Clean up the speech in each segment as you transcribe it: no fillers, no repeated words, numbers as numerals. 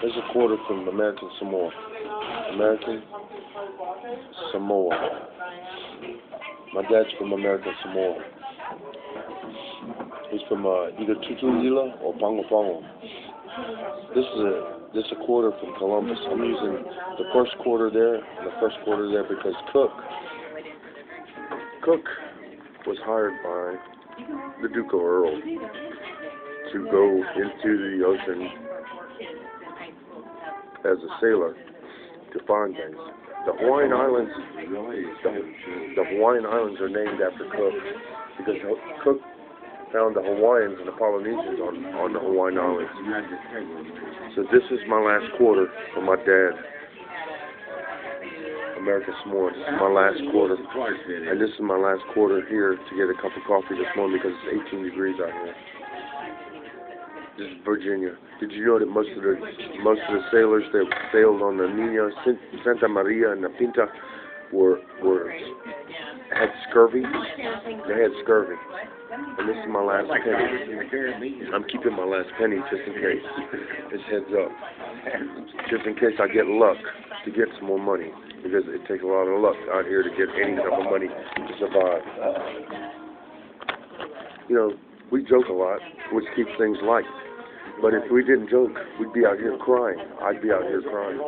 There's a quarter from American Samoa. American Samoa. My dad's from American Samoa. He's from either Tutuila or Pongo Pongo. This is a quarter from Columbus. I'm using the first quarter there and the first quarter there because Cook was hired by the Duke of Earl to go into the ocean as a sailor to find things. The Hawaiian Islands, the Hawaiian Islands are named after Cook because Cook found the Hawaiians and the Polynesians on the Hawaiian Islands. So this is my last quarter for my dad. American Samoa. This is my last quarter. And this is my last quarter here to get a cup of coffee this morning because it's 18 degrees out here. This is Virginia. Did you know that most of the sailors that sailed on the Nina, Santa Maria, and the Pinta had scurvy? They had scurvy. And this is my last penny. I'm keeping my last penny just in case. It's heads up. Just in case I get luck to get some more money. Because it takes a lot of luck out here to get any type of money to survive. You know, we joke a lot, which keeps things light. But if we didn't joke, we'd be out here crying. I'd be out here crying.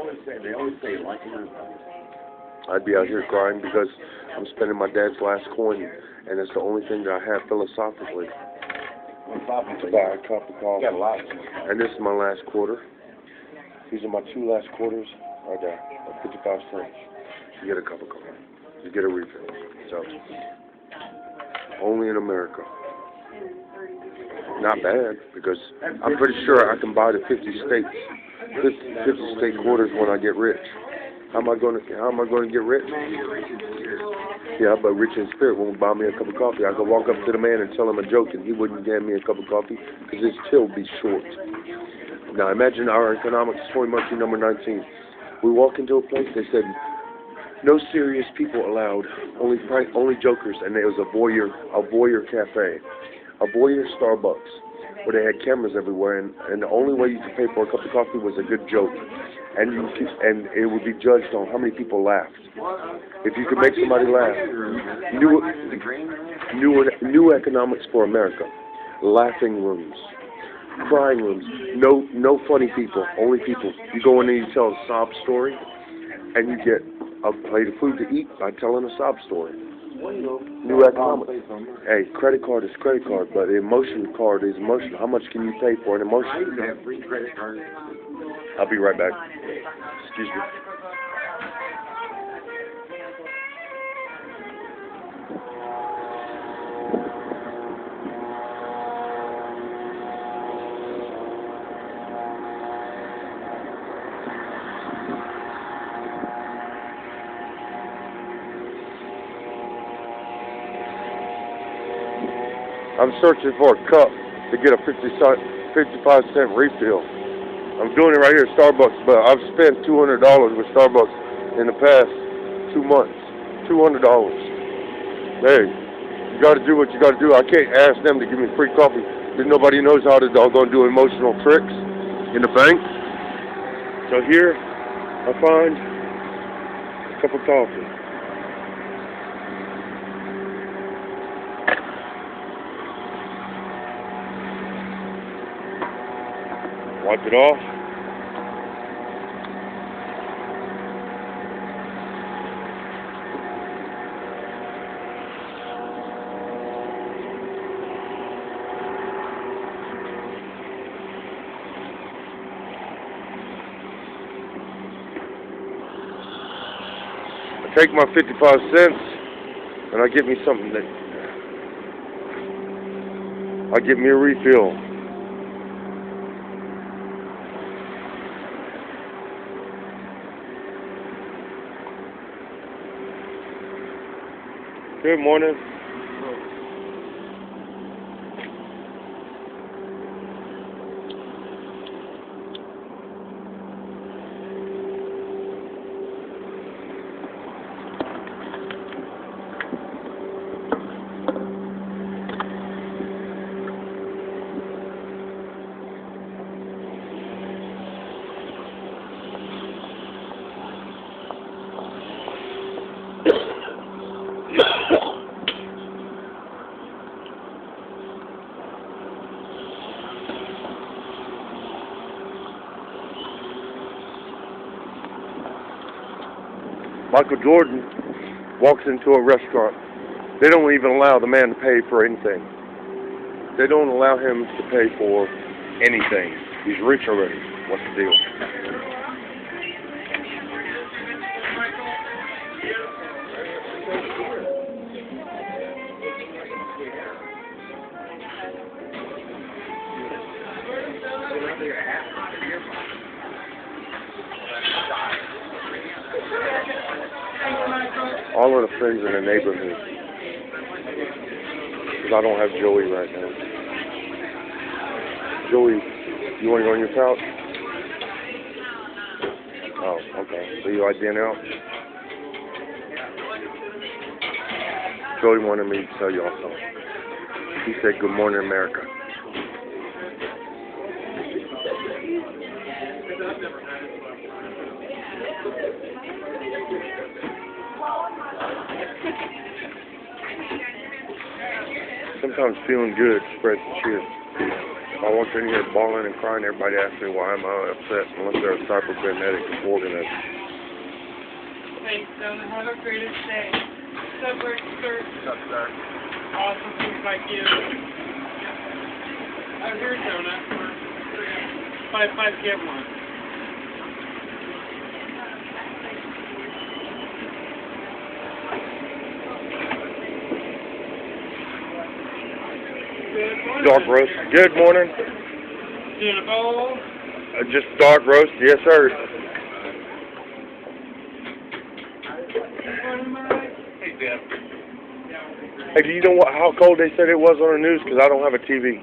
I'd be out here crying because I'm spending my dad's last coin, and it's the only thing that I have philosophically to buy a cup of coffee. And this is my last quarter. These are my two last quarters right there, at 55 cents. You get a cup of coffee. You get a refill. So, only in America. Not bad, because I'm pretty sure I can buy the 50 state quarters when I get rich. How am I going to get rich? Yeah, but rich in spirit won't buy me a cup of coffee. I can walk up to the man and tell him a joke, and he wouldn't give me a cup of coffee because his till would be short. Now imagine our economics toy monkey number 19. We walk into a place. They said no serious people allowed, only jokers, and there was a voyeur cafe. A voyeur Starbucks, where they had cameras everywhere, and the only way you could pay for a cup of coffee was a good joke, and it would be judged on how many people laughed. If you could make somebody laugh, new economics for America, laughing rooms, crying rooms, no funny people, only people. You go in there, you tell a sob story, and you get a plate of food to eat by telling a sob story. New economics. Hey, credit card is credit card, but the emotion card is emotion. How much can you pay for an emotion? Free credit card. I'll be right back. Excuse me. I'm searching for a cup to get a 55-cent refill. I'm doing it right here at Starbucks, but I've spent $200 with Starbucks in the past 2 months. $200. Hey, you got to do what you got to do. I can't ask them to give me free coffee because nobody knows how to doggone do emotional tricks in the bank. So here, I find a cup of coffee. Wipe it off. I take my 55 cents and I get me something that I get me a refill. Good morning. Michael Jordan walks into a restaurant. They don't even allow the man to pay for anything. They don't allow him to pay for anything. He's rich already. What's the deal? All of the friends in the neighborhood. Because I don't have Joey right now. Joey, you want to go on your couch? Oh, okay. So you like being out? Joey wanted me to tell y'all something. He said, "Good morning, America." Sometimes feeling good spreads the cheer. If I walk in here bawling and crying, everybody asks me why I'm upset unless they're a cyberkinetic organism. Thanks, Donna. Have a great day. Subway, sir. What's up, sir? Awesome things like you. I'm here, Donna, for 5 get one. Good morning. Dark roast. Good morning. In a bowl. Just dark roast. Yes, sir. Hey, Deb. Hey, do you know how cold they said it was on the news? Because I don't have a TV. I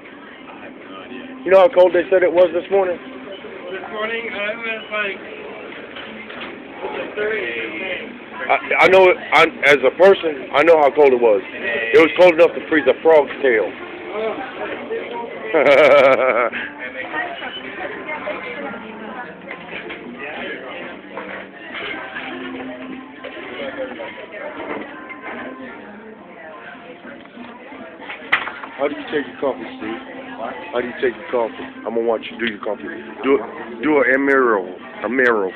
have no idea. You know how cold they said it was this morning? This morning, it was like 30. I know it, as a person, I know how cold it was. It was cold enough to freeze a frog's tail. How do you take your coffee, Steve? How do you take your coffee? I'm gonna watch you do your coffee. Do a Mare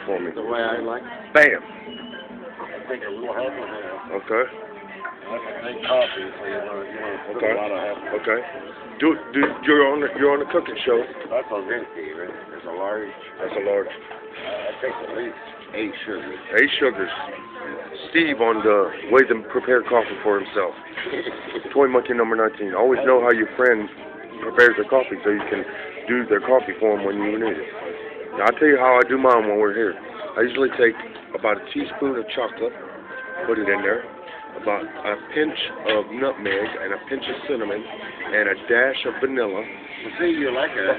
for me. The way I like it. Bam. I think a little half and a half. Okay. That's a big coffee, so you want to put Okay. a lot of half. Okay. You're on the cooking show. That's a venti, right? It's a large. That's a large. I think at least 8 sugars. 8 sugars. Steve on the ways to prepare coffee for himself. Toy Monkey number 19. Always know how your friend prepares their coffee so you can do their coffee for them when you need it. Now, I'll tell you how I do mine when we're here. I usually take about a teaspoon of chocolate, put it in there, about a pinch of nutmeg and a pinch of cinnamon, and a dash of vanilla. See, you're like a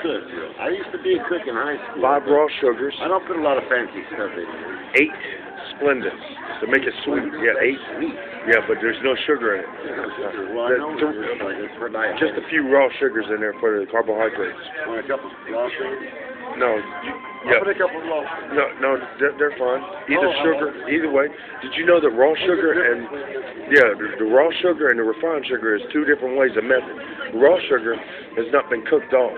cook. I used to be a cook in high school. 5 raw sugars. I don't put a lot of fancy stuff in here. 8 Splendors to make it sweet. Yeah, 8. Sweet. Yeah, but there's no sugar in it. Well, I know it's for diet. Just a few raw sugars in there for the carbohydrates. Want a couple of raw sugars? No, I'll put a couple of raw sugars. no, they're fine. Either way. Did you know that raw sugar and the raw sugar and the refined sugar is 2 different ways of method. Raw sugar has not been cooked off.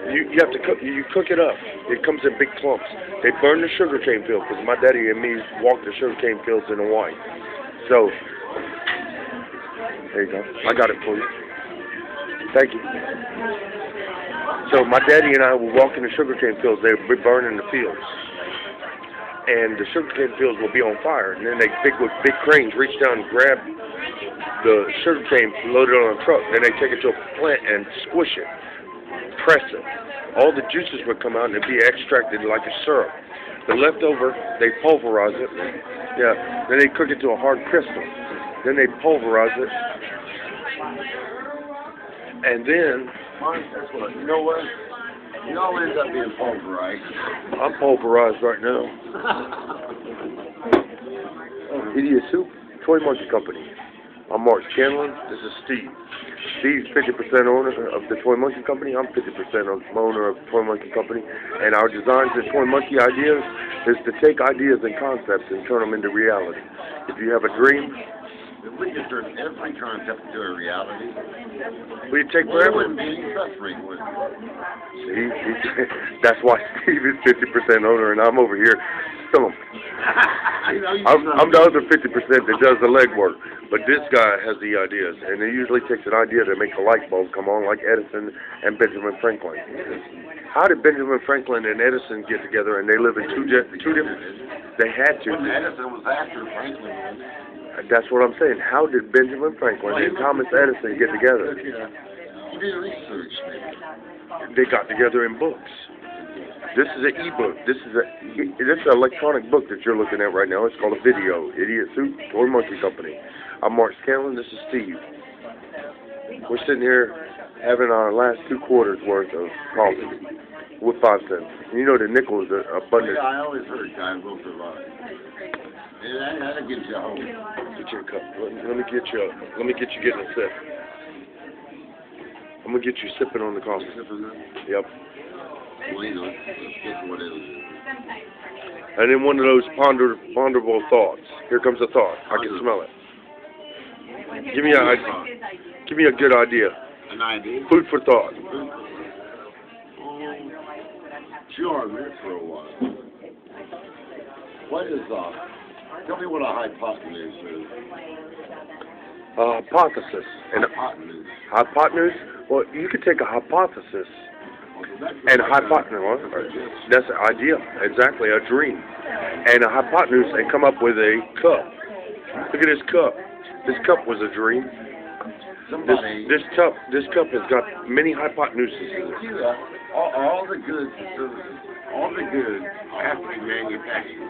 You have to cook. You cook it up. It comes in big clumps. They burn the sugarcane fields because my daddy and me walked the sugarcane fields in Hawaii. So there you go. I got it for you. Thank you. So my daddy and I were walking the sugarcane fields. They were burning the fields, and the sugarcane fields will be on fire. And then they with big cranes reach down and grab the sugarcane, load it on a truck. Then they take it to a plant and squish it. Press it. All the juices would come out and it'd be extracted like a syrup. The leftover, they pulverize it. Yeah. Then they cook it to a hard crystal. Then they pulverize it. And then, That's what, you know what? It all ends up being pulverized. I'm pulverized right now. Idiot Soup, Toy Monkey Company. I'm Mark Scanlon. This is Steve. Steve's 50% owner of the Toy Monkey Company. I'm 50% owner of the Toy Monkey Company. And our designs at Toy Monkey Ideas is to take ideas and concepts and turn them into reality. If you have a dream, If we could turn every concept into a reality, we take there forever. wouldn't be any suffering, would there? That's why Steve is 50% owner and I'm over here film. I'm the other 50% that does the legwork. But this guy has the ideas, and it usually takes an idea to make a light bulb come on, like Edison and Benjamin Franklin. How did Benjamin Franklin and Edison get together, and they live in two different? They had to. Edison was after Franklin. That's what I'm saying. How did Benjamin Franklin and Thomas Edison get together? You did research, maybe. They got together in books. This is an e-book. This is an electronic book that you're looking at right now. It's called a video. Idiot Soup or Monkey Company. I'm Mark Scanlon. This is Steve. We're sitting here having our last 2 quarters worth of coffee with 5 cents. And you know the nickel is abundant. I always heard guys will survive. And that'll get you home. Get your cup. Let me get you getting a sip. I'm gonna get you sipping on the coffee. Yep. Well, you know, it's what it is. And then one of those ponderable thoughts. Here comes a thought. I can smell it. Give me a good idea. An idea? Food for thought. Sure, I'm here for a while. What is, tell me what a hypotenuse is. Hypothesis. And Hypotenuse. hypotenuse? Well, you could take a hypothesis and a hypotenuse. That's an idea. Exactly, a dream. And a hypotenuse and come up with a cup. Look at this cup. This cup was a dream. This cup has got many hypotenuses in it. All the goods, all the goods have to be manufactured.